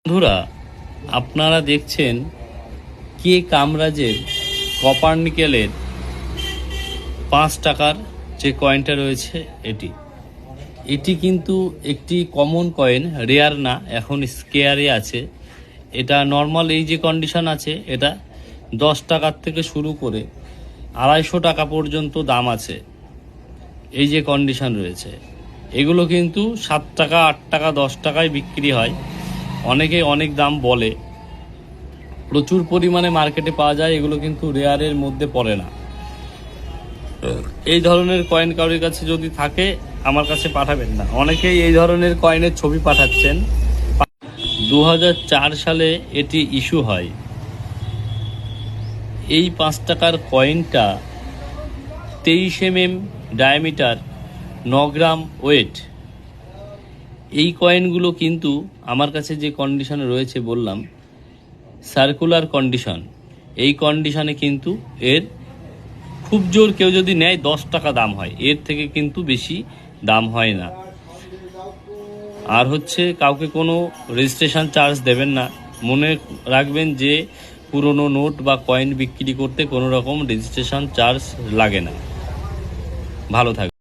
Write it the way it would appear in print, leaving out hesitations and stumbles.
বন্ধুরা, আপনারা দেখছেন কে কামরাজের কপার নিকেলের 5 টাকার যে কয়েনটা রয়েছে এটি কিন্তু একটি কমন কয়েন, রেয়ার না, এখন স্কেয়ারে আছে। এটা নর্মাল এই যে কন্ডিশন আছে, এটা 10 টাকার থেকে শুরু করে 250 টাকা পর্যন্ত দাম আছে। এই যে কন্ডিশন রয়েছে, এগুলো কিন্তু 7 টাকা, 8 টাকা, 10 টাকায় বিক্রি হয়। অনেকে অনেক দাম বলে, প্রচুর পরিমাণে মার্কেটে পাওয়া যায়। এগুলো কিন্তু রেয়ারের মধ্যে পড়ে না। এই ধরনের কয়েন কারোর কাছে যদি থাকে আমার কাছে পাঠাবেন না। অনেকেই এই ধরনের কয়েনের ছবি পাঠাচ্ছেন। 2004 সালে এটি ইস্যু হয়। এই 5 টাকার কয়েনটা 23 mm ডায়ামিটার, 9 গ্রাম ওয়েট। এই কয়েনগুলো কিন্তু আমার কাছে যে কন্ডিশনে রয়েছে বললাম, সার্কুলার কন্ডিশন। এই কন্ডিশনে কিন্তু এর খুব জোর কেউ যদি নেয় 10 টাকা দাম হয়, এর থেকে কিন্তু বেশি দাম হয় না। আর হচ্ছে, কাউকে কোনো রেজিস্ট্রেশন চার্জ দেবেন না। মনে রাখবেন যে পুরনো নোট বা কয়েন বিক্রি করতে কোনো রকম রেজিস্ট্রেশন চার্জ লাগে না। ভালো থাকবে।